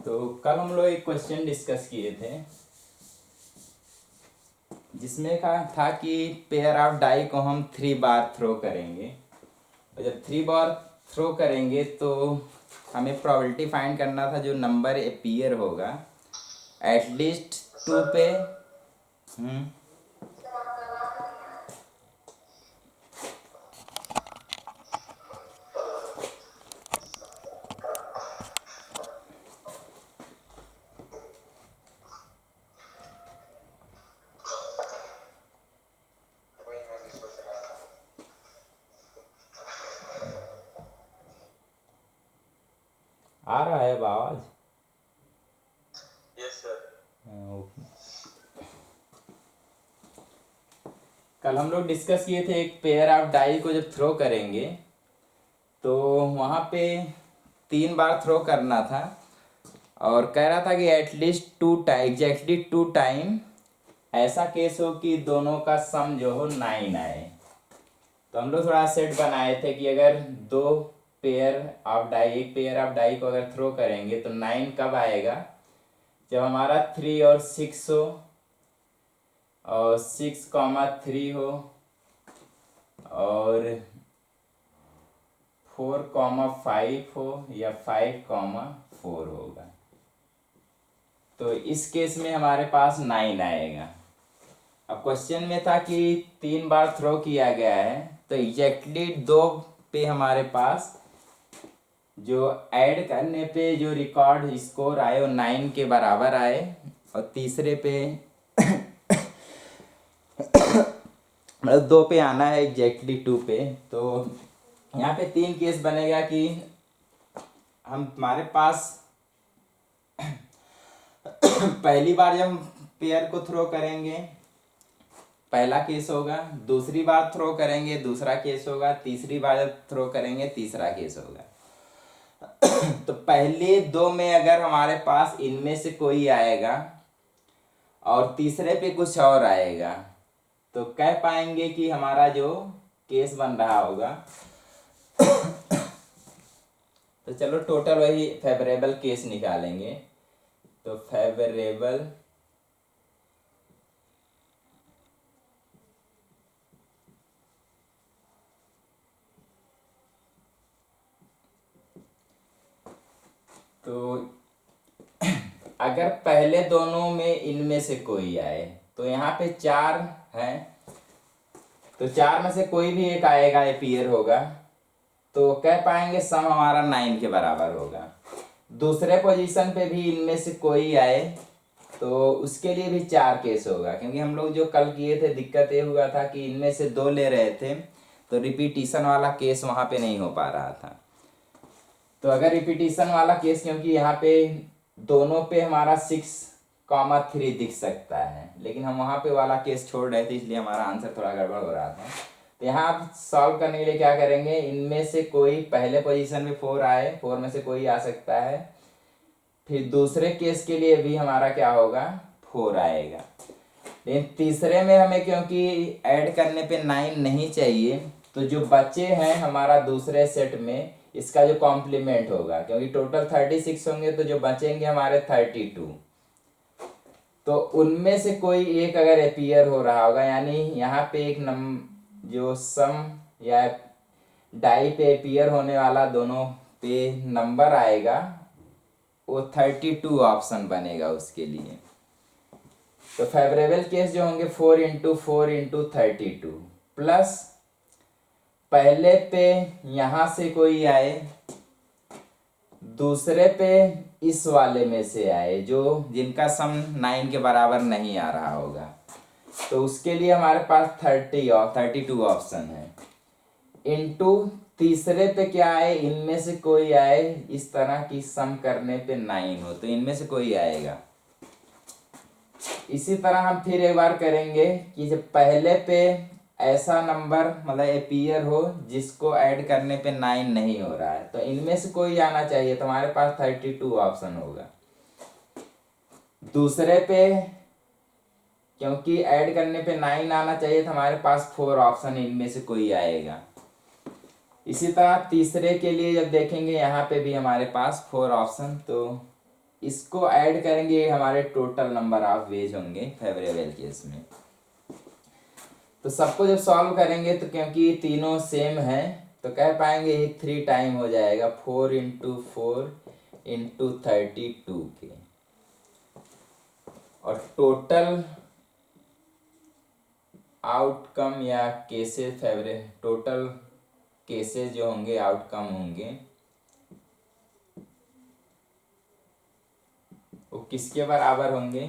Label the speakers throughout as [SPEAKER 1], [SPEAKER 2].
[SPEAKER 1] तो कल हम लोग एक क्वेश्चन डिस्कस किए थे जिसमें कहा था कि पेयर ऑफ डाई को हम 3 बार थ्रो करेंगे और जब 3 बार थ्रो करेंगे तो हमें प्रोबेबिलिटी फाइंड करना था जो नंबर अपीयर होगा एटलीस्ट 2 पे। आ रहा है अब आवाज?
[SPEAKER 2] Yes sir.
[SPEAKER 1] ओके। कल हम लोग डिस्कस किए थे एक पेयर ऑफ डाई को जब थ्रो करेंगे तो वहाँ पे 3 बार थ्रो करना था और कह रहा था कि एटलीस्ट 2 टाइम एग्जैक्टली 2 टाइम ऐसा केस हो कि दोनों का सम जो हो 9 आए। तो हम लोग थोड़ा सेट बनाए थे कि अगर एक पेयर ऑफ डाई को अगर थ्रो करेंगे तो 9 कब आएगा? जब हमारा 3 और 6 हो और 6,3 हो और 4,5 हो या 5,4 होगा। तो इस केस में हमारे पास 9 आएगा। अब क्वेश्चन में था कि 3 बार थ्रो किया गया है तो एग्जैक्टली 2 पे हमारे पास जो ऐड करने पे जो रिकॉर्ड स्कोर आए वो 9 के बराबर आए और तीसरे पे मतलब 2 पे आना है एग्जैक्टली 2 पे। तो यहाँ पे 3 केस बनेगा कि हमारे पास पहली बार जब हम पेयर को थ्रो करेंगे पहला केस होगा, दूसरी बार थ्रो करेंगे दूसरा केस होगा, तीसरी बार जब थ्रो करेंगे तीसरा केस होगा। तो पहले 2 में अगर हमारे पास इनमें से कोई आएगा और तीसरे पे कुछ और आएगा तो कह पाएंगे कि हमारा जो केस बन रहा होगा तो चलो टोटल वही फेवरेबल केस निकालेंगे। तो फेवरेबल तो अगर पहले दोनों में इनमें से कोई आए तो यहाँ पे 4 है तो 4 में से कोई भी एक आएगा अपीयर होगा तो कह पाएंगे सम हमारा 9 के बराबर होगा। दूसरे पोजीशन पे भी इनमें से कोई आए तो उसके लिए भी 4 केस होगा क्योंकि हम लोग जो कल किए थे दिक्कत ये हुआ था कि इनमें से 2 ले रहे थे तो रिपीटिशन वाला केस वहाँ पे नहीं हो पा रहा था। तो अगर रिपीटिशन वाला केस क्योंकि यहाँ पे दोनों पे हमारा 6,3 दिख सकता है लेकिन हम वहाँ पे वाला केस छोड़ रहे थे इसलिए हमारा आंसर थोड़ा गड़बड़ हो रहा था। तो यहाँ आप सॉल्व करने के लिए क्या करेंगे, इनमें से कोई पहले पोजीशन में 4 आए, 4 में से कोई आ सकता है, फिर दूसरे केस के लिए भी हमारा क्या होगा 4 आएगा। लेकिन तीसरे में हमें क्योंकि ऐड करने पे 9 नहीं चाहिए तो जो बचे हैं हमारा दूसरे सेट में इसका जो कॉम्प्लीमेंट होगा क्योंकि टोटल 36 होंगे तो जो बचेंगे हमारे 32 तो उनमें से कोई एक अगर अपीयर हो रहा होगा यानी यहाँ पे एक जो सम या डाई पे अपीयर होने वाला दोनों पे नंबर आएगा वो 32 ऑप्शन बनेगा उसके लिए। तो फेवरेबल केस जो होंगे 4 × 4 × 32 प्लस पहले पे यहाँ से कोई आए दूसरे पे इस वाले में से आए जो जिनका सम 9 के बराबर नहीं आ रहा होगा तो उसके लिए हमारे पास 32 ऑप्शन है इनटू तीसरे पे क्या आए इनमें से कोई आए इस तरह की सम करने पे 9 हो तो इनमें से कोई आएगा। इसी तरह हम फिर एक बार करेंगे कि जब पहले पे ऐसा नंबर मतलब अपीयर हो जिसको ऐड करने पे 9 नहीं हो रहा है तो इनमें से कोई आना चाहिए तो हमारे पास 32 ऑप्शन होगा। दूसरे पे क्योंकि ऐड करने पे 9 आना चाहिए तो हमारे पास 4 ऑप्शन इनमें से कोई आएगा। इसी तरह तीसरे के लिए जब देखेंगे यहाँ पे भी हमारे पास 4 ऑप्शन तो इसको ऐड करेंगे, ये हमारे टोटल नंबर ऑफ वेज होंगे फेवरेबल केस में। तो सबको जब सॉल्व करेंगे तो क्योंकि तीनों सेम है तो कह पाएंगे ये 3 टाइम हो जाएगा, 4 × 4 × 32 के। और टोटल आउटकम या केसेस फेवरेबल, टोटल केसेस जो होंगे आउटकम होंगे वो किसके बराबर होंगे,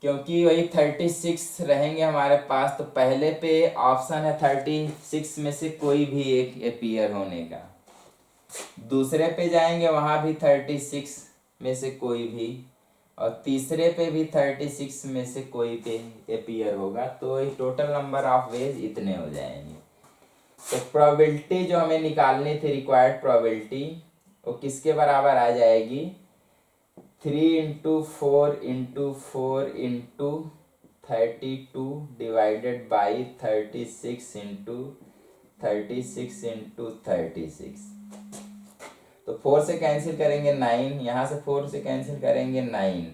[SPEAKER 1] क्योंकि वही 36 रहेंगे हमारे पास, तो पहले पे ऑप्शन है 36 में से कोई भी एक अपीयर होने का। दूसरे पे जाएंगे वहां भी 36 में से कोई भी, और तीसरे पे भी 36 में से कोई पे अपीयर होगा। तो ये टोटल नंबर ऑफ वेज इतने हो जाएंगे। तो प्रोबेबिलिटी जो हमें निकालनी थी, रिक्वायर्ड प्रोबेबिलिटी, वो किसके बराबर आ जाएगी, 3 × 4 × 4 × 32 डिवाइडेड बाई 36 × 36 × 36। तो 4 से कैंसिल करेंगे 9, यहाँ से 4 से कैंसिल करेंगे 9,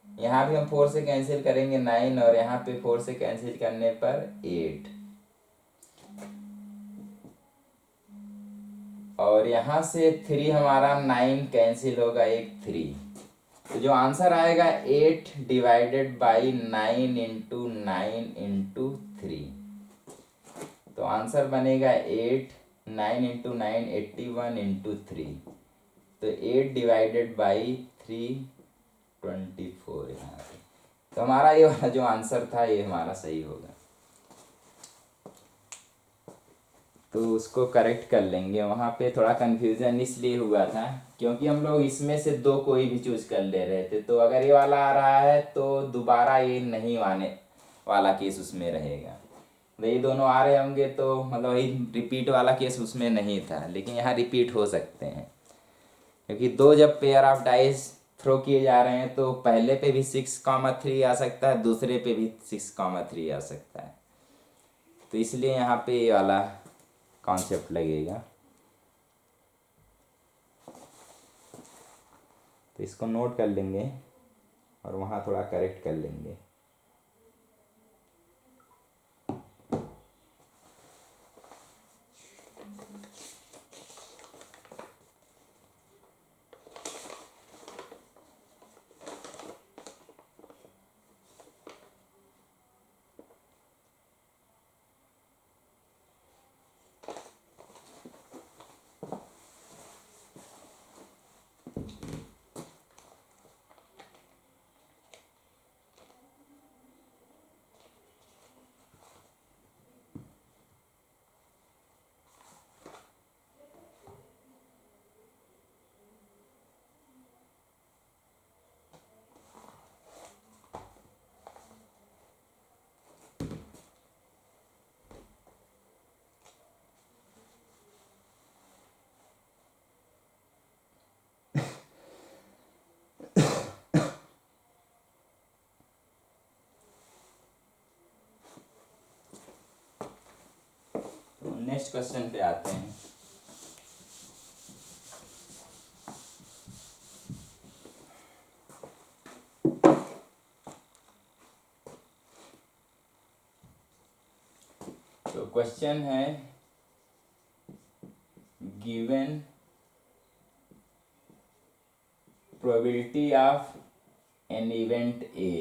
[SPEAKER 1] यहाँ भी हम 4 से कैंसिल करेंगे 9, और यहाँ पे 4 से कैंसिल करने पर 8, और यहाँ से 3 हमारा 9 कैंसिल होगा, एक 3। तो जो आंसर आएगा 8 डिवाइडेड बाई 9 × 9 × 3। तो आंसर बनेगा 8, 9 × 9 81 × 3। तो 8 डिवाइडेड बाई 3 24 यहाँ पे। तो हमारा ये वाला जो आंसर था ये हमारा सही होगा। तो उसको करेक्ट कर लेंगे। वहाँ पे थोड़ा कन्फ्यूज़न इसलिए हुआ था क्योंकि हम लोग इसमें से दो कोई भी चूज कर ले रहे थे। तो अगर ये वाला आ रहा है तो दोबारा ये नहीं आने वाला केस उसमें रहेगा। ये दोनों आ रहे होंगे तो मतलब वही रिपीट वाला केस उसमें नहीं था, लेकिन यहाँ रिपीट हो सकते हैं क्योंकि दो जब पेयर ऑफ डाइस थ्रो किए जा रहे हैं तो पहले पे भी 6,3 आ सकता है, दूसरे पे भी 6,3 आ सकता है। तो इसलिए यहाँ पे ये वाला कॉन्सेप्ट लगेगा। तो इसको नोट कर लेंगे और वहाँ थोड़ा करेक्ट कर लेंगे। नेक्स्ट क्वेश्चन पे आते हैं। तो क्वेश्चन है given probability of an event A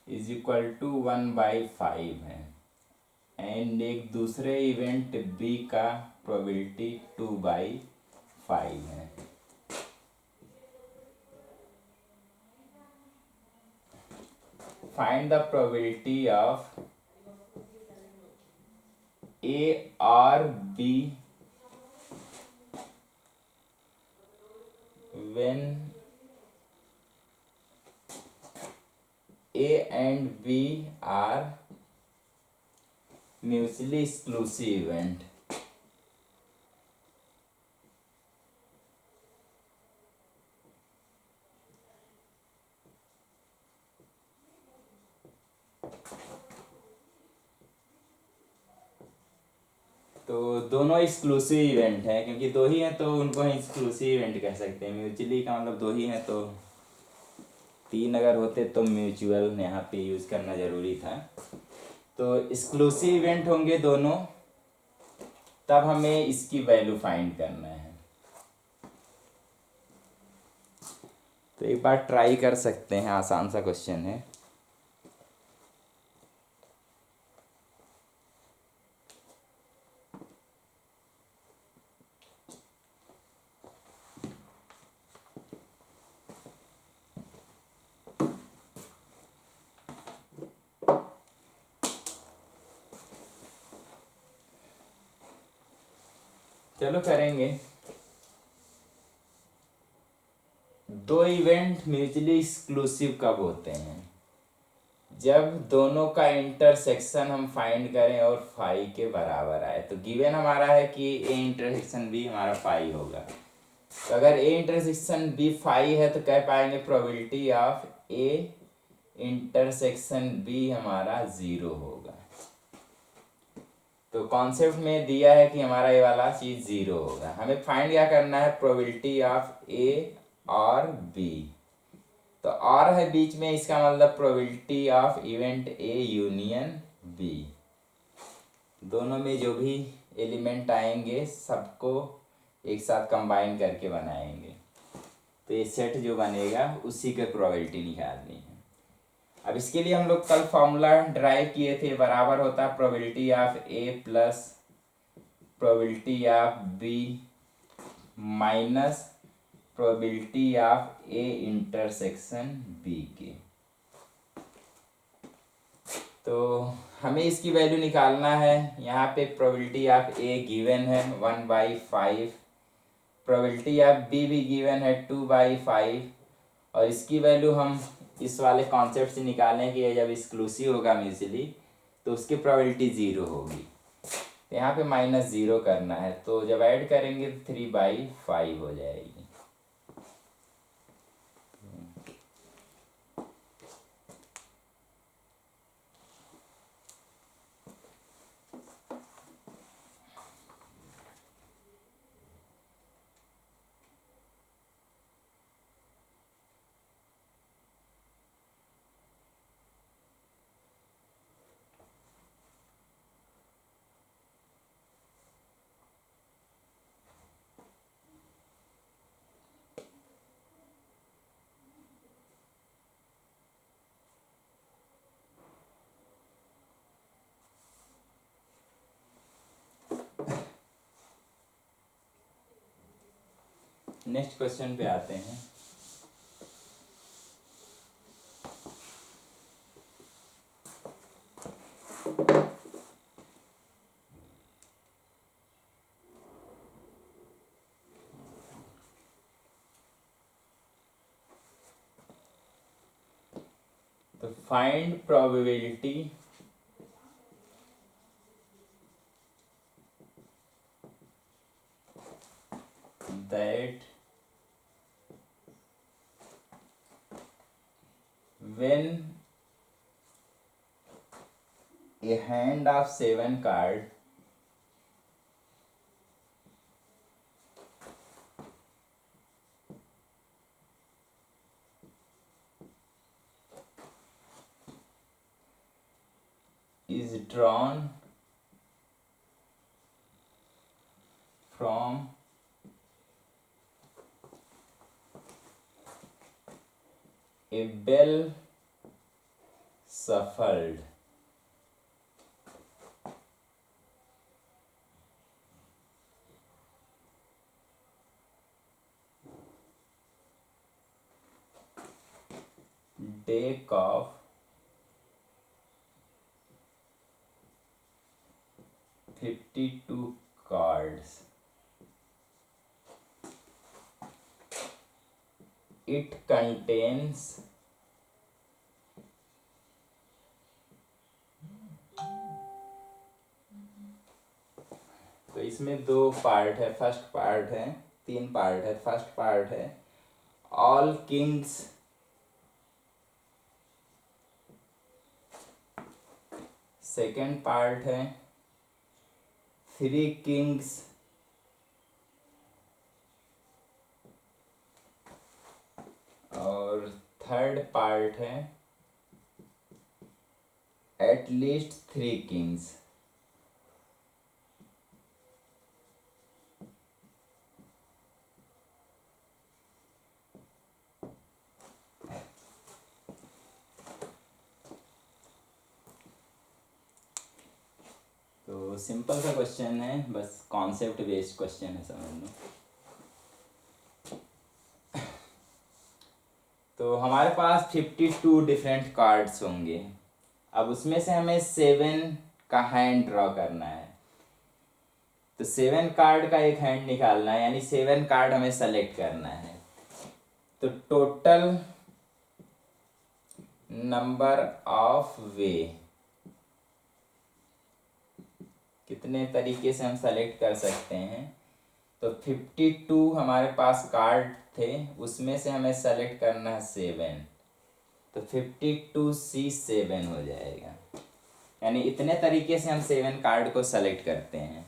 [SPEAKER 1] is equal to 1/5 है एंड एक दूसरे इवेंट बी का प्रोबेबिलिटी 2/5 है। फाइंड द प्रोबेबिलिटी ऑफ ए और B when A and B are mutually exclusive event। तो दोनों एक्सक्लूसिव इवेंट हैं, क्योंकि दो ही हैं तो उनको हम एक्सक्लूसिव इवेंट कह सकते हैं। म्यूचुअली का मतलब दो ही हैं, तो तीन अगर होते तो म्यूचुअल यहाँ पे यूज़ करना ज़रूरी था। तो एक्सक्लूसिव इवेंट होंगे दोनों, तब हमें इसकी वैल्यू फाइंड करना है। तो एक बार ट्राई कर सकते हैं, आसान सा क्वेश्चन है। चलो करेंगे। दो इवेंट म्यूचुअली एक्सक्लूसिव कब होते हैं? जब दोनों का इंटरसेक्शन हम फाइंड करें और फाई के बराबर आए। तो गिवन हमारा है कि ए इंटरसेक्शन बी हमारा फाई होगा। तो अगर ए इंटरसेक्शन बी फाई है तो कह पाएंगे probability of A intersection B हमारा 0 होगा। तो कॉन्सेप्ट में दिया है कि हमारा ये वाला चीज 0 होगा। हमें फाइंड क्या करना है? प्रोबेबिलिटी ऑफ ए और बी। तो और है बीच में, इसका मतलब probability of event A union B. दोनों में जो भी एलिमेंट आएंगे सबको एक साथ कंबाइन करके बनाएंगे। तो ये सेट जो बनेगा उसी के प्रोबेबिलिटी निकालनी है। अब इसके लिए हम लोग कल फॉर्मूला ड्राइव किए थे, बराबर होता है probability of A plus probability of B minus probability of A intersection B के। तो हमें इसकी वैल्यू निकालना है। यहाँ पे प्रोबेबिलिटी ऑफ ए गिवन है 1/5, प्रोबेबिलिटी ऑफ बी भी गिवन है 2/5, और इसकी वैल्यू हम इस वाले कॉन्सेप्ट से निकालें कि ये जब एक्सक्लूसिव होगा म्यूचुअली तो उसकी प्रोबेबिलिटी 0 होगी। तो यहाँ पे -0 करना है, तो जब ऐड करेंगे तो 3/5 हो जाएगी। नेक्स्ट क्वेश्चन पे आते हैं। तो find probability that when a hand of 7 card is drawn from a well shuffled deck of 52 cards, it contains तो इसमें दो पार्ट है। फर्स्ट पार्ट है, तीन पार्ट है। फर्स्ट पार्ट है ऑल किंग्स सेकेंड पार्ट है 3 किंग्स और थर्ड पार्ट है एटलीस्ट 3 किंग्स। तो सिंपल सा क्वेश्चन है, बस कॉन्सेप्ट बेस्ड क्वेश्चन है, समझ लो। तो हमारे पास 52 डिफरेंट कार्ड्स होंगे। अब उसमें से हमें 7 का हैंड ड्रॉ करना है। तो 7 कार्ड का एक हैंड निकालना है, यानी 7 कार्ड हमें सेलेक्ट करना है। तो टोटल नंबर ऑफ वे, कितने तरीके से हम सेलेक्ट कर सकते हैं। तो 52 हमारे पास कार्ड थे, उसमें से हमें सेलेक्ट करना है 7। तो 52C7 हो जाएगा, यानी इतने तरीके से हम 7 कार्ड को सेलेक्ट करते हैं।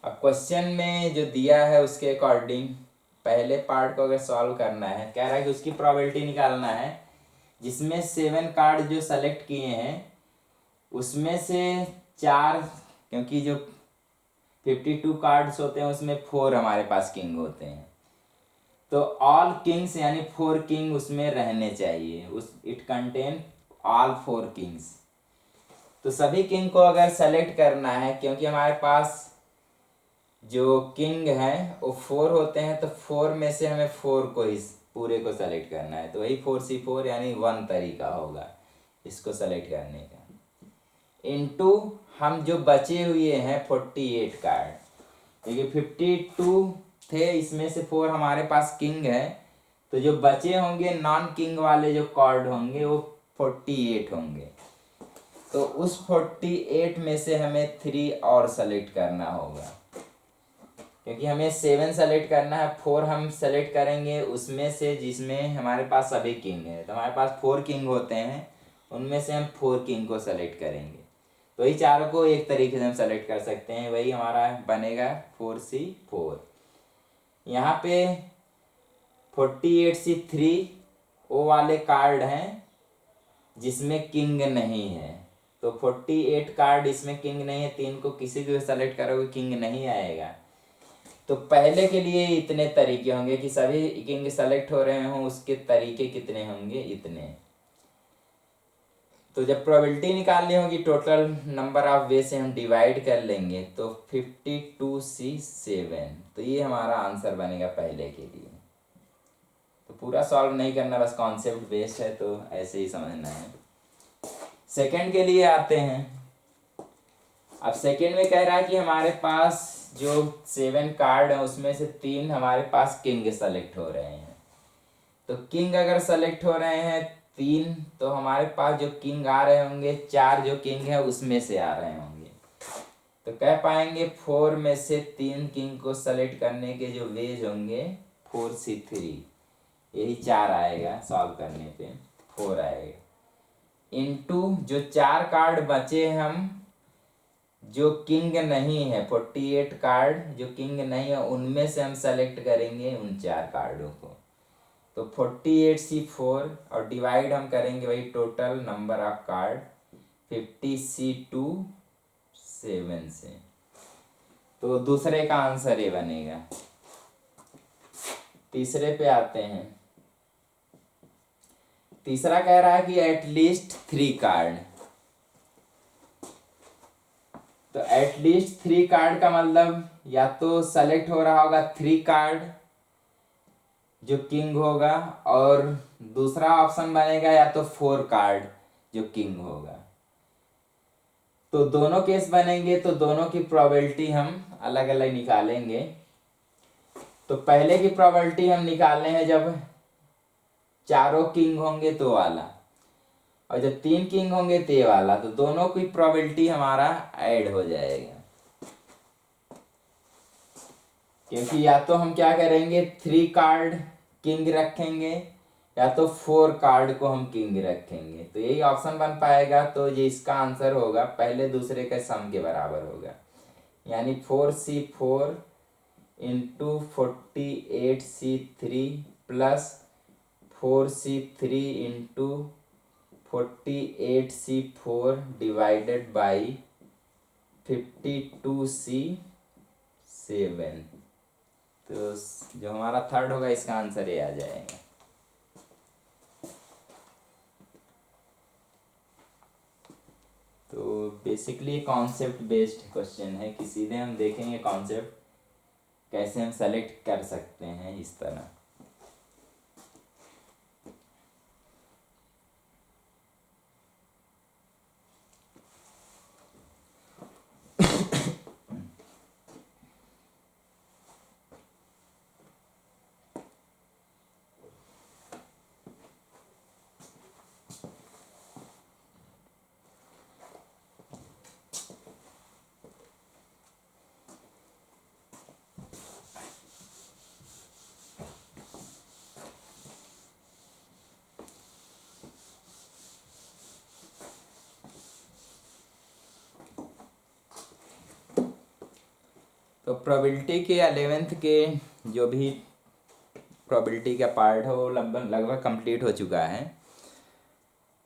[SPEAKER 1] अब क्वेश्चन में जो दिया है उसके अकॉर्डिंग पहले पार्ट को अगर सॉल्व करना है, कह रहा है कि उसकी प्रोबेबिलिटी निकालना है जिसमें 7 कार्ड जो सेलेक्ट किए हैं उसमें से 4, क्योंकि जो 52 कार्ड्स होते हैं उसमें 4 हमारे पास किंग होते हैं, तो ऑल किंग्स यानी 4 किंग उसमें रहने चाहिए। उस इट कंटेन ऑल 4 किंग्स। तो सभी किंग को अगर सेलेक्ट करना है, क्योंकि हमारे पास जो किंग हैं वो 4 होते हैं, तो 4 में से हमें 4 को ही पूरे को सेलेक्ट करना है। तो वही 4C4 यानी 1 तरीका होगा इसको सेलेक्ट करने का। इनटू हम जो बचे हुए हैं 48 कार्ड, देखिए 52 थे, इसमें से 4 हमारे पास किंग है, तो जो बचे होंगे नॉन किंग वाले जो कार्ड होंगे वो 48 होंगे। तो उस 48 में से हमें 3 और सेलेक्ट करना होगा, क्योंकि हमें 7 सेलेक्ट करना है। 4 हम सेलेक्ट करेंगे उसमें से जिसमें हमारे पास सभी किंग है। तो हमारे पास 4 किंग होते हैं, उनमें से हम 4 किंग को सेलेक्ट करेंगे। तो वही चारों को एक तरीके से हम सेलेक्ट कर सकते हैं, वही हमारा बनेगा 4C4। यहाँ पे 48C3 वो वाले कार्ड हैं जिसमें किंग नहीं है। तो 48 कार्ड इसमें किंग नहीं है, 3 को किसी को सेलेक्ट करोगे किंग नहीं आएगा। तो पहले के लिए इतने तरीके होंगे कि सभी किंग सेलेक्ट हो रहे हों, उसके तरीके कितने होंगे, इतने। तो जब प्रोबेबिलिटी निकालनी होगी टोटल नंबर ऑफ वे से हम डिवाइड कर लेंगे, तो 52C7, तो ये हमारा आंसर बनेगा पहले के लिए। तो पूरा सॉल्व नहीं करना, बस कॉन्सेप्ट बेस्ड है, तो ऐसे ही समझना है। सेकंड के लिए आते हैं। अब सेकंड में कह रहा है कि हमारे पास जो 7 कार्ड है उसमें से 3 हमारे पास किंग सेलेक्ट हो रहे हैं। तो किंग अगर सेलेक्ट हो रहे हैं 3, तो हमारे पास जो किंग आ रहे होंगे 4 जो किंग है उसमें से आ रहे होंगे। तो कह पाएंगे 4 में से 3 किंग को सेलेक्ट करने के जो वेज होंगे 4C3, यही 4 आएगा, सॉल्व करने पे 4 आएगा। इनटू जो 4 कार्ड बचे हम जो किंग नहीं है, 48 कार्ड जो किंग नहीं है उनमें से हम सेलेक्ट करेंगे उन 4 कार्डों को। तो 48C4 और डिवाइड हम करेंगे वही total number of card 50C7 से। तो दूसरे का आंसर ये बनेगा। तीसरे पे आते हैं। तीसरा कह रहा है कि एटलीस्ट 3 कार्ड। तो एटलीस्ट 3 कार्ड का मतलब या तो सेलेक्ट हो रहा होगा 3 कार्ड जो किंग होगा, और दूसरा ऑप्शन बनेगा या तो 4 कार्ड जो किंग होगा। तो दोनों केस बनेंगे, तो दोनों की प्रोबेबिलिटी हम अलग अलग निकालेंगे। तो पहले की प्रोबेबिलिटी हम निकालने हैं जब चारों किंग होंगे तो वाला, और जब 3 किंग होंगे तो ये वाला। तो दोनों की प्रोबेबिलिटी हमारा ऐड हो जाएगा, क्योंकि या तो हम क्या करेंगे 3 कार्ड किंग रखेंगे या तो 4 कार्ड को हम किंग रखेंगे। तो यही ऑप्शन बन पाएगा। तो ये इसका आंसर होगा, पहले दूसरे के सम के बराबर होगा। यानी 4c4 into 48c3 plus 4c3 into 48c4 divided by 52c7। तो जो हमारा थर्ड होगा इसका आंसर ये आ जाएगा। तो बेसिकली कॉन्सेप्ट बेस्ड क्वेश्चन है कि सीधे हम देखेंगे कॉन्सेप्ट कैसे हम सेलेक्ट कर सकते हैं इस तरह। तो प्रोबेबिलिटी के 11th के जो भी प्रोबेबिलिटी का पार्ट है वो लगभग कंप्लीट हो चुका है।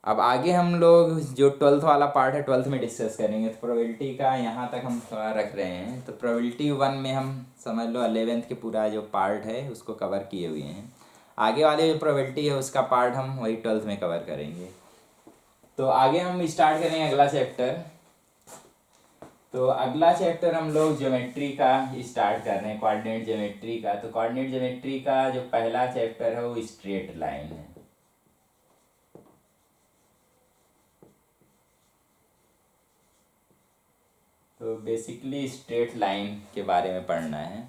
[SPEAKER 1] अब आगे हम लोग जो 12th वाला पार्ट है 12th में डिस्कस करेंगे। तो प्रोबेबिलिटी का यहाँ तक हम थोड़ा रख रहे हैं। तो प्रोबेबिलिटी 1 में हम समझ लो 11th के पूरा जो पार्ट है उसको कवर किए हुए हैं। आगे वाले जो प्रोबेबिलिटी है उसका पार्ट हम वही 12th में कवर करेंगे। तो आगे हम स्टार्ट करेंगे अगला चैप्टर। तो अगला चैप्टर हम लोग ज्योमेट्री का स्टार्ट कर रहे हैं, कोऑर्डिनेट ज्योमेट्री का। तो कोऑर्डिनेट ज्योमेट्री का जो पहला चैप्टर है वो स्ट्रेट लाइन है। तो बेसिकली स्ट्रेट लाइन के बारे में पढ़ना है।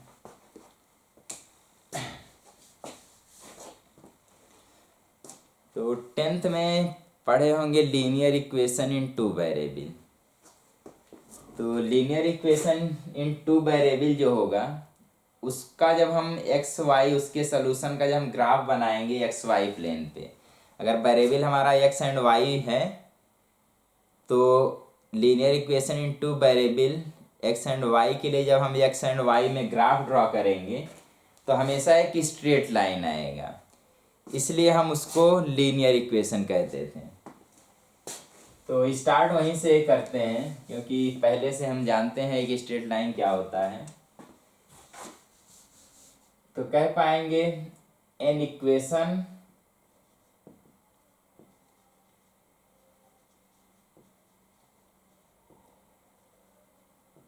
[SPEAKER 1] तो 10th में पढ़े होंगे linear equation in two variable. तो linear equation in two variable जो होगा उसका जब हम एक्स वाई उसके सोल्यूशन का जब हम ग्राफ बनाएंगे एक्स वाई प्लेन पे, अगर वेरिएबल हमारा एक्स एंड वाई है तो linear equation in two variable X and Y के लिए जब हम एक्स एंड वाई में ग्राफ ड्रॉ करेंगे तो हमेशा एक स्ट्रेट लाइन आएगा, इसलिए हम उसको लीनियर इक्वेशन कहते थे। तो स्टार्ट वहीं से करते हैं क्योंकि पहले से हम जानते हैं कि स्ट्रेट लाइन क्या होता है। तो कह पाएंगे an equation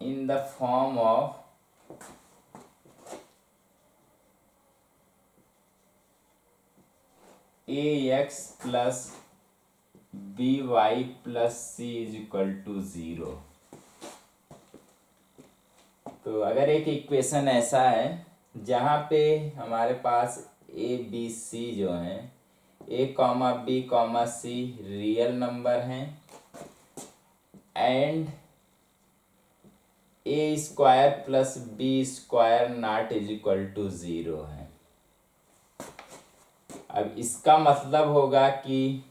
[SPEAKER 1] in the form of A X plus B Y plus C is equal to 0। तो अगर एक इक्वेशन ऐसा है जहाँ पे हमारे पास ए बी सी जो हैं, A comma B comma C real number हैं and A square plus B square not is equal to 0 है। अब इसका मतलब होगा कि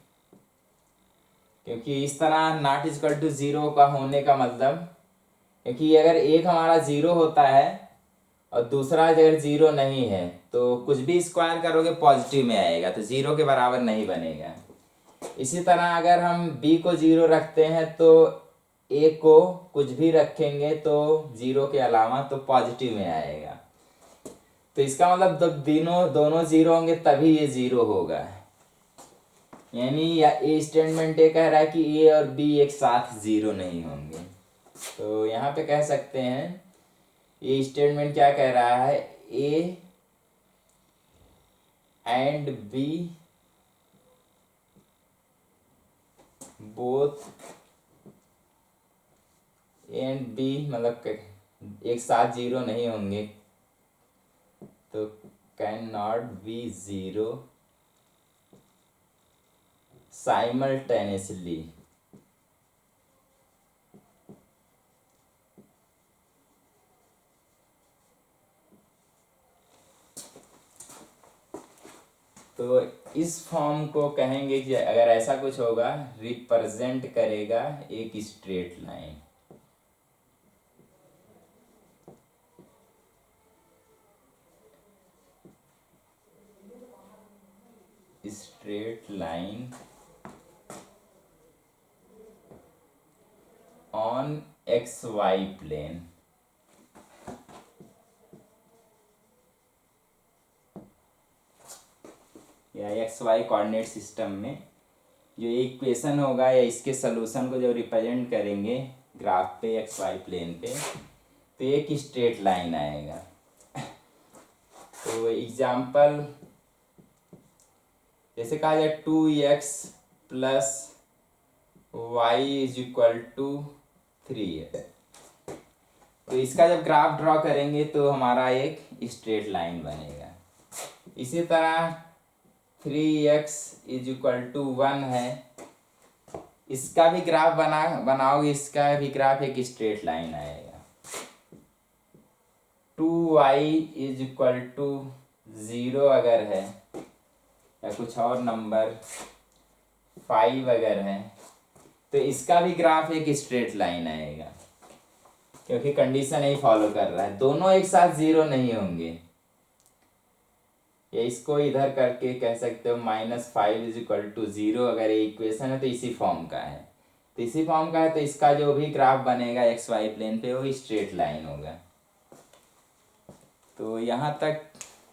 [SPEAKER 1] क्योंकि इस तरह नॉट इज इक्वल टू 0 का होने का मतलब, क्योंकि अगर एक हमारा 0 होता है और दूसरा अगर 0 नहीं है तो कुछ भी स्क्वायर करोगे पॉजिटिव में आएगा, तो 0 के बराबर नहीं बनेगा। इसी तरह अगर हम b को 0 रखते हैं तो a को कुछ भी रखेंगे तो 0 के अलावा तो पॉजिटिव में आएगा। तो इसका मतलब जब दोनों 0 होंगे तभी ये 0 होगा। यानी ए स्टेटमेंट ये कह रहा है कि ए और बी एक साथ 0 नहीं होंगे। तो यहाँ पे कह सकते हैं ये स्टेटमेंट क्या कह रहा है, A and B both and B मतलब एक साथ 0 नहीं होंगे, तो कैन नॉट बी 0 साइमल्टेनियसली। तो इस फॉर्म को कहेंगे कि अगर ऐसा कुछ होगा रिप्रेजेंट करेगा एक straight line. Straight line on X Y plane. या एक्स वाई कोऑर्डिनेट सिस्टम में जो इक्वेशन होगा या इसके सलूशन को जब रिप्रेजेंट करेंगे ग्राफ पे एक्स वाई प्लेन पे, तो एक स्ट्रेट लाइन आएगा। तो एग्जाम्पल जैसे कहा जाए 2x plus Y is equal to 3 है, तो इसका जब ग्राफ ड्रॉ करेंगे तो हमारा एक स्ट्रेट लाइन बनेगा। इसी तरह 3x इज इक्वल टू 1 है, इसका भी ग्राफ बनाओगे, इसका भी ग्राफ एक स्ट्रेट लाइन आएगा। 2y इज इक्वल टू 0 अगर है, या कुछ और नंबर 5 अगर है, तो इसका भी ग्राफ एक स्ट्रेट लाइन आएगा, क्योंकि कंडीशन यही फॉलो कर रहा है। दोनों एक साथ 0 नहीं होंगे। या इसको इधर करके कह सकते हो -5 इज इक्वल टू 0 अगर ये इक्वेशन है तो इसी फॉर्म का है। तो इसी फॉर्म का है तो इसका जो भी ग्राफ बनेगा एक्स वाई प्लेन पे वो स्ट्रेट लाइन होगा। तो यहाँ तक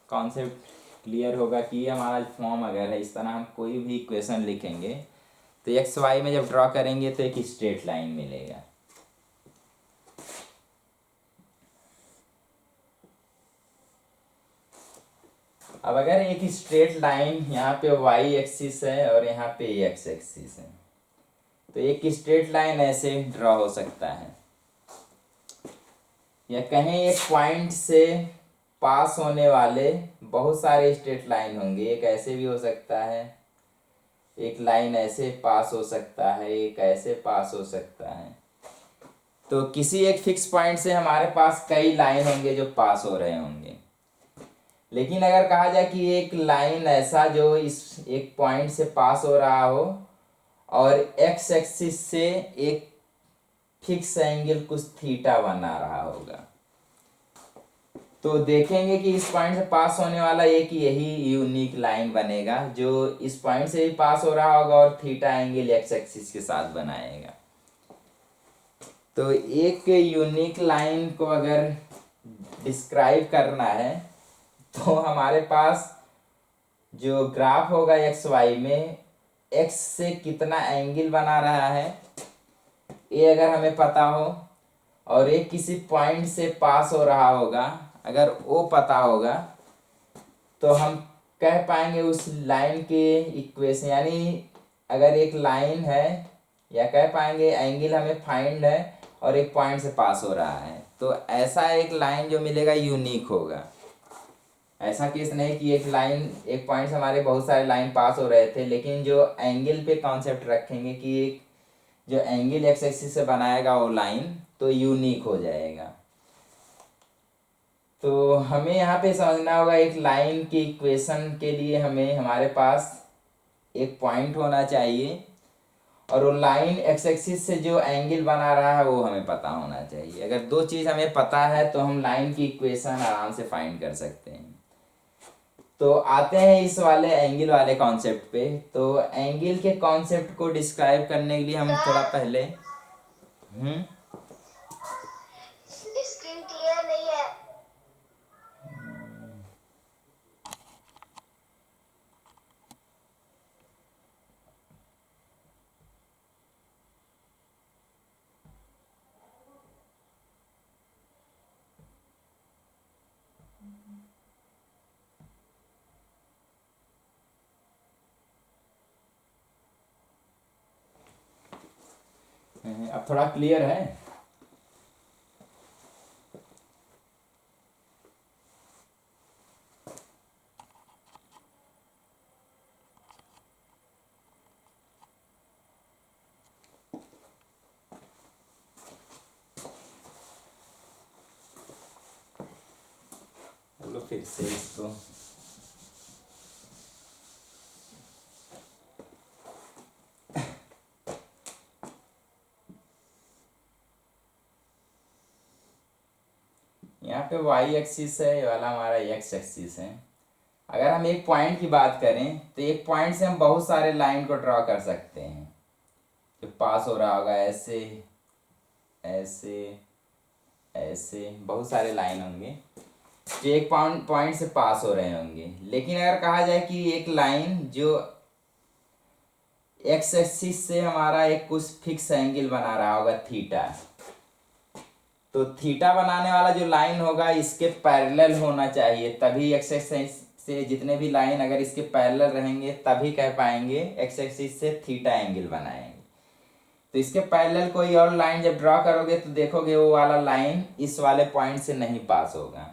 [SPEAKER 1] कॉन्सेप्ट क्लियर होगा कि हमारा फॉर्म अगर है इस तरह हम कोई भी इक्वेशन लिखेंगे तो एक्स वाई में जब ड्रॉ करेंगे तो एक स्ट्रेट लाइन मिलेगा। अब अगर एक स्ट्रेट लाइन यहाँ पे वाई एक्सिस है और यहाँ पे एक्स एक्सिस है, तो एक स्ट्रेट लाइन ऐसे ड्रॉ हो सकता है, या कहीं एक पॉइंट से पास होने वाले बहुत सारे स्ट्रेट लाइन होंगे। एक ऐसे भी हो सकता है, एक लाइन ऐसे पास हो सकता है, एक ऐसे पास हो सकता है। तो किसी एक फिक्स पॉइंट से हमारे पास कई लाइन होंगे जो पास हो रहे होंगे। लेकिन अगर कहा जाए कि एक लाइन ऐसा जो इस एक पॉइंट से पास हो रहा हो और एक्स एक्सिस से एक फिक्स एंगल कुछ थीटा बना रहा होगा, तो देखेंगे कि इस पॉइंट से पास होने वाला एक यही यूनिक लाइन बनेगा जो इस पॉइंट से भी पास हो रहा होगा और थीटा एंगल एक्स एक्सिस के साथ बनाएगा। तो एक यूनिक लाइन को अगर डिस्क्राइब करना है तो हमारे पास जो ग्राफ होगा एक्स वाई में एक्स से कितना एंगल बना रहा है ये अगर हमें पता हो, और एक किसी पॉइंट से पास हो रहा होगा अगर वो पता होगा, तो हम कह पाएंगे उस लाइन के इक्वेशन। यानी अगर एक लाइन है, या कह पाएंगे एंगल हमें फाइंड है और एक पॉइंट से पास हो रहा है, तो ऐसा एक लाइन जो मिलेगा यूनिक होगा। ऐसा केस नहीं कि एक लाइन एक पॉइंट से हमारे बहुत सारे लाइन पास हो रहे थे, लेकिन जो एंगल पे कॉन्सेप्ट रखेंगे कि एक जो एंगल एक्स एक्सिस से बनाएगा वो लाइन तो यूनिक हो जाएगा। तो हमें यहाँ पे समझना होगा एक लाइन की इक्वेशन के लिए हमें हमारे पास एक पॉइंट होना चाहिए, और वो लाइन एक्स एक्सिस से जो एंगल बना रहा है वो हमें पता होना चाहिए। अगर दो चीज़ हमें पता है तो हम लाइन की इक्वेशन आराम से फाइंड कर सकते हैं। तो आते हैं इस वाले एंगल वाले कॉन्सेप्ट पे। तो एंगल के कॉन्सेप्ट को डिस्क्राइब करने के लिए हम थोड़ा पहले
[SPEAKER 2] स्क्रीन क्लियर नहीं है।
[SPEAKER 1] अब थोड़ा क्लियर है। बोलो फिर से इसको। यहाँ पे वाई एक्सिस है, ये वाला हमारा एक्स एक्सिस है। अगर हम एक पॉइंट की बात करें तो एक पॉइंट से हम बहुत सारे लाइन को ड्रॉ कर सकते हैं, जो पास हो रहा होगा ऐसे ऐसे ऐसे, बहुत सारे लाइन होंगे जो एक पॉइंट से पास हो रहे होंगे। लेकिन अगर कहा जाए कि एक लाइन जो एक्स एक्सिस से हमारा एक कुछ फिक्स एंगल बना रहा होगा थीटा, तो थीटा बनाने वाला जो लाइन होगा इसके पैरेलल होना चाहिए, तभी एक्स एक्सिस से जितने भी लाइन अगर इसके पैरेलल रहेंगे तभी कह पाएंगे एक्स एक्सिस से थीटा एंगल बनाएंगे। तो इसके पैरेलल कोई और लाइन जब ड्रॉ करोगे तो देखोगे वो वाला लाइन इस वाले पॉइंट से नहीं पास होगा।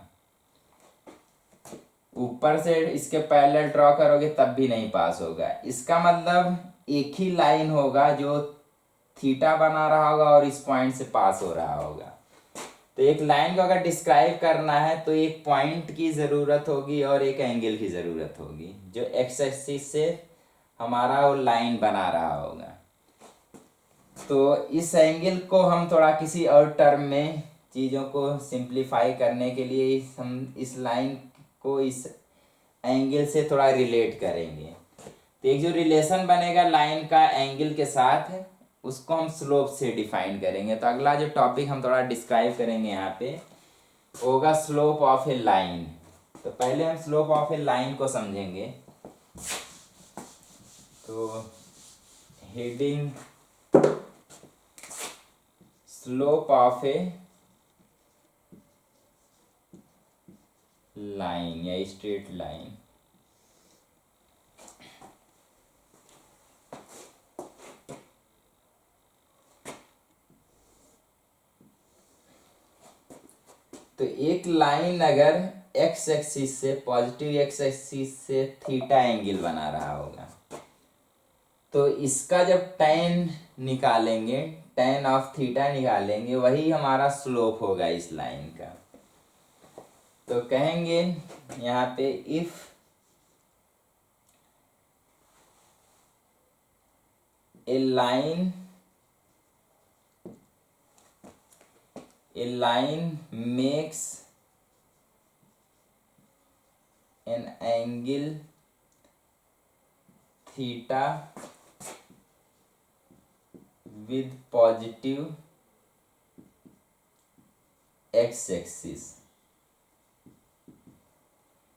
[SPEAKER 1] ऊपर से इसके पैरेलल ड्रॉ करोगे तब भी नहीं पास होगा। इसका मतलब एक ही लाइन होगा जो थीटा बना रहा होगा और इस पॉइंट से पास हो रहा होगा। तो एक लाइन को अगर डिस्क्राइब करना है तो एक पॉइंट की ज़रूरत होगी और एक एंगल की ज़रूरत होगी जो एक्स एक्सिस से हमारा वो लाइन बना रहा होगा। तो इस एंगल को हम थोड़ा किसी और टर्म में चीज़ों को सिंप्लीफाई करने के लिए हम इस लाइन को इस एंगल से थोड़ा रिलेट करेंगे। तो एक जो रिलेशन बनेगा लाइन का एंगल के साथ उसको हम स्लोप से डिफाइन करेंगे। तो अगला जो टॉपिक हम थोड़ा डिस्क्राइब करेंगे यहाँ पे होगा स्लोप ऑफ ए लाइन। तो पहले हम स्लोप ऑफ ए लाइन को समझेंगे। तो heading slope of A line या स्ट्रेट लाइन। तो एक लाइन अगर एक्स एक्सिस से पॉजिटिव एक्स एक्सिस से थीटा एंगल बना रहा होगा तो इसका जब tan निकालेंगे, tan ऑफ थीटा निकालेंगे, वही हमारा स्लोप होगा इस लाइन का। तो कहेंगे यहाँ पे if a line makes an angle theta with positive x axis.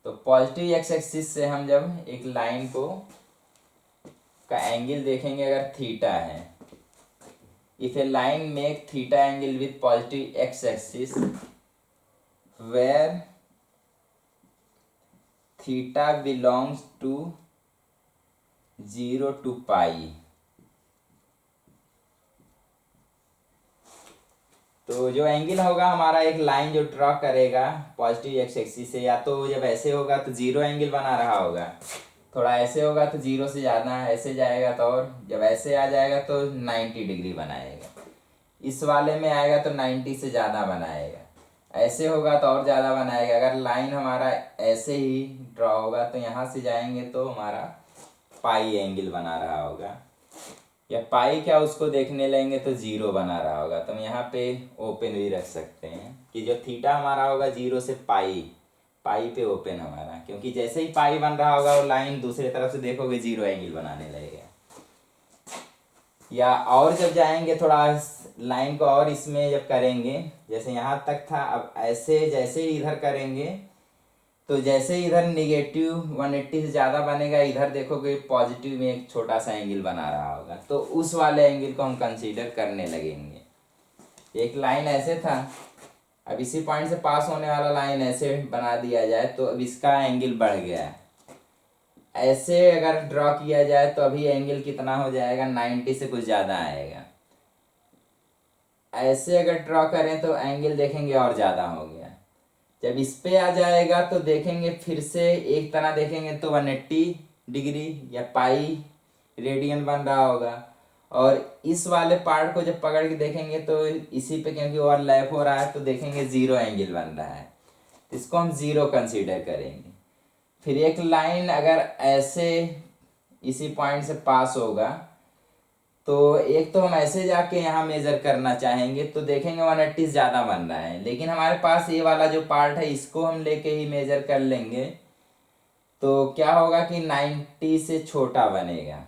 [SPEAKER 1] तो पॉजिटिव एक्स एक्सिस से हम जब एक लाइन को का एंगल देखेंगे अगर थीटा है, if a line make theta angle with positive X axis where theta belongs to 0 to pi. तो जो एंगल होगा हमारा एक लाइन जो ड्रॉ करेगा पॉजिटिव एक्स एक्सिस से, या तो जब ऐसे होगा तो 0 एंगल बना रहा होगा, थोड़ा ऐसे होगा तो 0 से ज़्यादा ऐसे जाएगा तो, और जब ऐसे आ जाएगा तो 90 डिग्री बनाएगा, इस वाले में आएगा तो 90 से ज़्यादा बनाएगा, ऐसे होगा तो और ज़्यादा बनाएगा। अगर लाइन हमारा ऐसे ही ड्रॉ होगा तो यहाँ से जाएंगे तो हमारा पाई एंगल बना रहा होगा, या पाई क्या उसको देखने लेंगे तो 0 बना रहा होगा। तो हम यहाँ पे ओपन भी रख सकते हैं कि जो थीटा हमारा होगा 0 से पाई पे ओपन हमारा, क्योंकि जैसे ही पाई बन रहा होगा वो लाइन दूसरे तरफ से देखोगे 0 एंगल बनाने लगेगा। या और जब जाएंगे थोड़ा लाइन को और इसमें जब करेंगे, जैसे यहाँ तक था, अब ऐसे जैसे ही इधर करेंगे तो जैसे इधर निगेटिव 180 से ज़्यादा बनेगा, इधर देखोगे पॉजिटिव में एक छोटा सा एंगल बना रहा होगा, तो उस वाले एंगल को हम कंसीडर करने लगेंगे। एक लाइन ऐसे था, अब इसी पॉइंट से पास होने वाला लाइन ऐसे बना दिया जाए तो अब इसका एंगल बढ़ गया। ऐसे अगर ड्रॉ किया जाए तो अभी एंगल कितना हो जाएगा, 90 से कुछ ज़्यादा आएगा। ऐसे अगर ड्रॉ करें तो एंगल देखेंगे और ज़्यादा हो गया। जब इस पे आ जाएगा तो देखेंगे फिर से एक तरह देखेंगे तो 180 डिग्री या पाई रेडियन बन रहा होगा, और इस वाले पार्ट को जब पकड़ के देखेंगे तो इसी पे क्योंकि ओवरलैप हो रहा है तो देखेंगे 0 एंगल बन रहा है, इसको हम 0 कंसीडर करेंगे। फिर एक लाइन अगर ऐसे इसी पॉइंट से पास होगा तो एक तो हम ऐसे जाके यहाँ मेजर करना चाहेंगे तो देखेंगे 180 ज़्यादा बन रहा है, लेकिन हमारे पास ये वाला जो पार्ट है इसको हम लेके ही मेजर कर लेंगे तो क्या होगा कि 90 से छोटा बनेगा।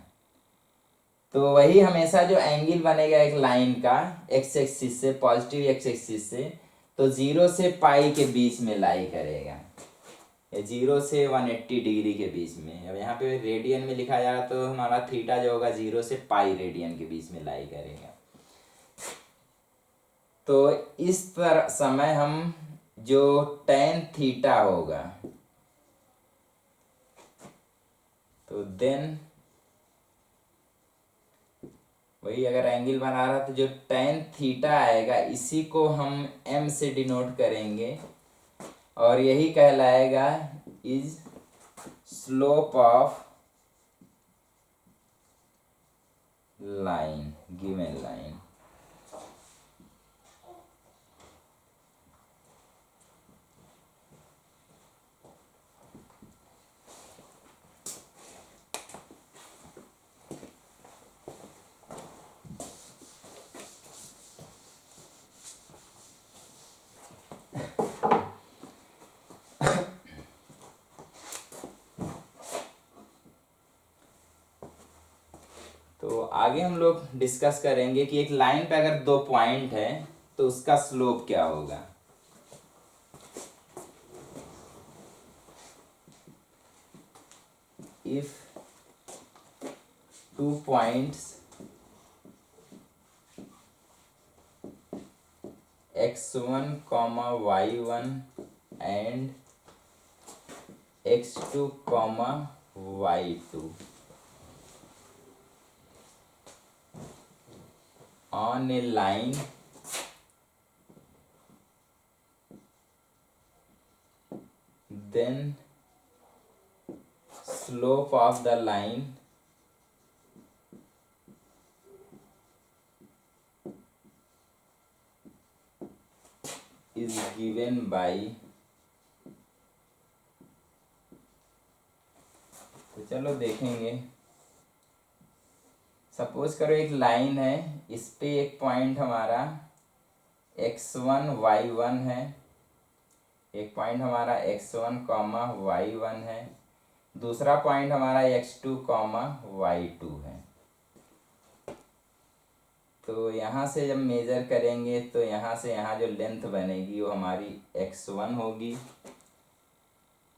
[SPEAKER 1] तो वही हमेशा जो एंगल बनेगा एक लाइन का एक्स एक्सिस से, पॉजिटिव एक्स एक्सिस से, तो 0 से पाई के बीच में लाई करेगा, 0 से 180 डिग्री के बीच में। अब यहाँ पे रेडियन में लिखा जा रहा तो हमारा थीटा जो होगा 0 से पाई रेडियन के बीच में लाई करेगा। तो इस तरह समय हम जो tan थीटा होगा, तो देन वही अगर एंगल बना रहा तो जो tan थीटा आएगा इसी को हम m से डिनोट करेंगे और यही कहलाएगा is slope of line, given line. तो आगे हम लोग डिस्कस करेंगे कि एक लाइन पे अगर 2 पॉइंट है तो उसका स्लोप क्या होगा। If 2 points x1, y1 and x2, y2 on a line then slope of the line is given by, तो चलो देखेंगे। सपोज करो एक लाइन है, इस पे एक पॉइंट हमारा x1 y1 है, एक पॉइंट हमारा x1 y1 है, दूसरा पॉइंट हमारा x2 y2 है। तो यहाँ से जब मेजर करेंगे तो यहाँ से यहाँ जो लेंथ बनेगी वो हमारी x1 होगी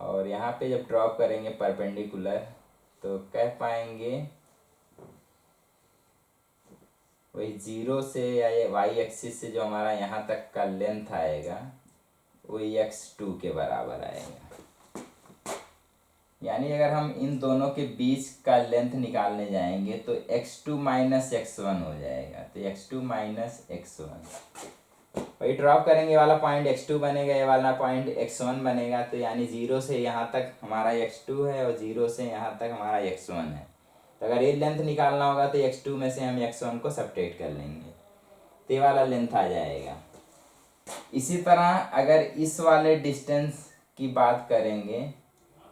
[SPEAKER 1] और यहाँ पे जब ड्रॉप करेंगे परपेंडिकुलर तो कह पाएंगे वही 0 से या ये y एक्सिस से जो हमारा यहाँ तक का लेंथ आएगा वही x2 के बराबर आएगा। यानी अगर हम इन दोनों के बीच का लेंथ निकालने जाएंगे तो x2 माइनस x1 हो जाएगा। तो x2 माइनस x1 वही ड्रॉप करेंगे, ये वाला पॉइंट x2 बनेगा, ये वाला पॉइंट x1 बनेगा। तो यानी 0 से यहाँ तक हमारा x2 है और 0 से यहाँ तक हमारा x1 है। तो अगर ये लेंथ निकालना होगा तो x2 में से हम x1 को सब्ट्रैक्ट कर लेंगे तो ये वाला लेंथ आ जाएगा। इसी तरह अगर इस वाले डिस्टेंस की बात करेंगे,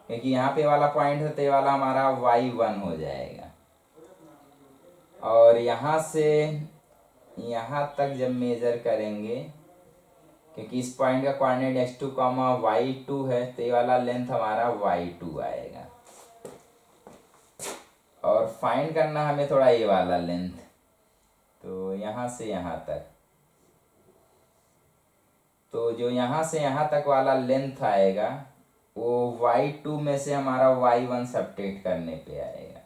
[SPEAKER 1] क्योंकि यहाँ पे वाला पॉइंट है तो ये वाला हमारा y1 हो जाएगा और यहाँ से यहाँ तक जब मेजर करेंगे, क्योंकि इस पॉइंट का कोऑर्डिनेट x2, y2 है तो ये वाला लेंथ हमारा y2 आएगा और फाइंड करना हमें थोड़ा ये वाला लेंथ। तो यहाँ से यहाँ तक, तो जो यहाँ से यहाँ तक वाला लेंथ आएगा वो y2 में से हमारा y1 सब्ट्रैक्ट करने पे आएगा।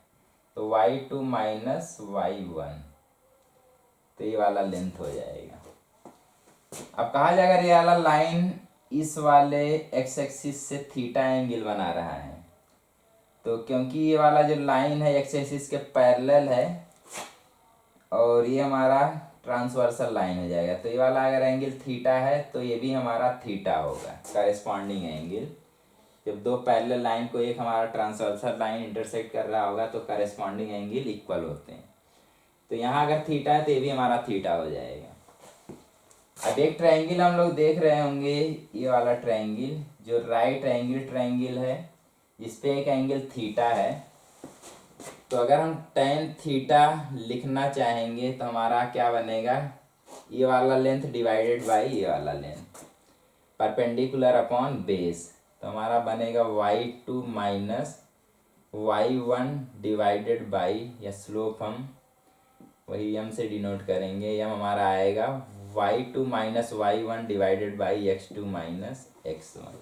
[SPEAKER 1] तो y2 माइनस y1, तो ये वाला लेंथ हो जाएगा। अब कहा जाएगा ये वाला लाइन इस वाले x एक्सिस से थीटा एंगल बना रहा है, तो क्योंकि ये वाला जो लाइन है x एक्सिस के पैरेलल है और ये हमारा ट्रांसवर्सल लाइन हो जाएगा। तो ये वाला अगर एंगल थीटा है तो ये भी हमारा थीटा होगा, करेस्पॉन्डिंग एंगल। जब दो पैरेलल लाइन को एक हमारा ट्रांसवर्सल लाइन इंटरसेक्ट कर रहा होगा तो करेस्पॉन्डिंग एंगल इक्वल होते हैं। तो यहाँ अगर थीटा है तो ये भी हमारा थीटा हो जाएगा। अब एक ट्रायंगल हम लोग देख रहे होंगे, ये वाला ट्रायंगल जो राइट एंगल ट्रायंगल है जिसपे एक एंगल थीटा है। तो अगर हम tan थीटा लिखना चाहेंगे तो हमारा क्या बनेगा, ये वाला लेंथ डिवाइडेड बाई ये वाला लेंथ, परपेंडिकुलर अपॉन बेस। तो तो हमारा बनेगा y2 minus y1 divided by, या स्लोप हम वही m से डिनोट करेंगे, m हमारा आएगा y2 minus y1 divided by x2 minus x1।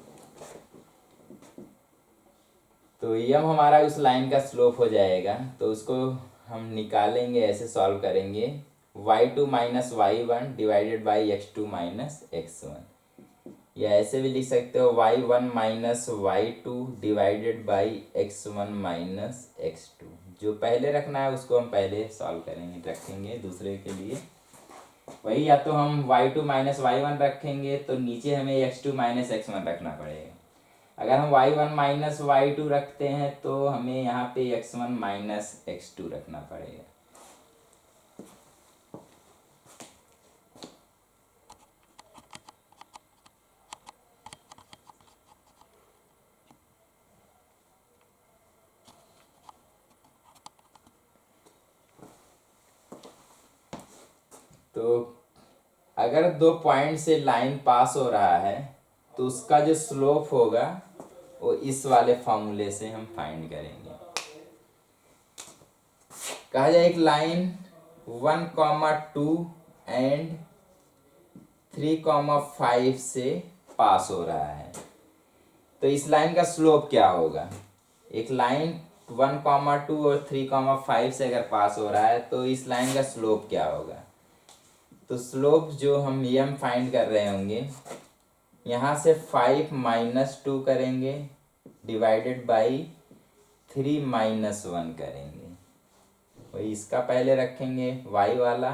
[SPEAKER 1] तो m हमारा उस लाइन का स्लोप हो जाएगा, तो उसको हम निकालेंगे, ऐसे सॉल्व करेंगे, y2 minus y1 divided by x2 minus x1, या ऐसे भी लिख सकते हो y1 minus y2 divided by x1 minus x2। जो पहले रखना है उसको हम पहले सॉल्व करेंगे, रखेंगे दूसरे के लिए वही, या तो हम y2 माइनस y1 रखेंगे तो नीचे हमें x2 माइनस x1 रखना पड़ेगा। अगर हम y1 माइनस y2 रखते हैं तो हमें यहाँ पे x1 माइनस x2 रखना पड़ेगा। तो अगर दो पॉइंट से लाइन पास हो रहा है तो उसका जो स्लोप होगा वो इस वाले फॉर्मूले से हम फाइंड करेंगे। कहा जाए एक लाइन 1,2 एंड 3,5 से पास हो रहा है, तो इस लाइन का स्लोप क्या होगा। एक लाइन 1,2 और 3,5 से अगर पास हो रहा है तो इस लाइन का स्लोप क्या होगा। तो स्लोप जो हम m फाइंड कर रहे होंगे, यहाँ से 5 माइनस 2 करेंगे डिवाइडेड बाई 3 माइनस 1 करेंगे, वही इसका पहले रखेंगे y वाला,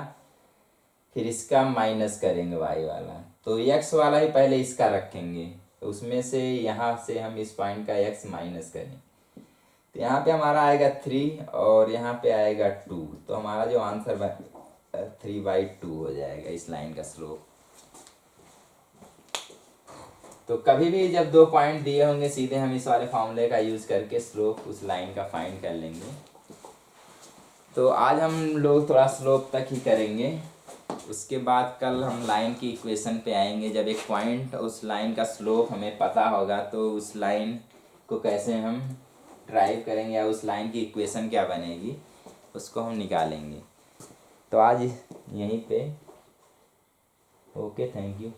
[SPEAKER 1] फिर इसका माइनस करेंगे y वाला, तो x वाला ही पहले इसका रखेंगे, तो उसमें से यहाँ से हम इस पॉइंट का x माइनस करेंगे, तो यहाँ पे हमारा आएगा 3 और यहाँ पे आएगा 2, तो हमारा जो आंसर 3/2 हो जाएगा इस लाइन का स्लोप। तो कभी भी जब दो पॉइंट दिए होंगे सीधे हम इस वाले फॉर्मूले का यूज़ करके स्लोप उस लाइन का फाइंड कर लेंगे। तो आज हम लोग थोड़ा स्लोप तक ही करेंगे, उसके बाद कल हम लाइन की इक्वेशन पे आएंगे। जब एक पॉइंट उस लाइन का स्लोप हमें पता होगा तो उस लाइन को कैसे हम ड्राइव करेंगे या उस लाइन की इक्वेशन क्या बनेगी उसको हम निकालेंगे। तो आज यहीं पे ओके, थैंक यू।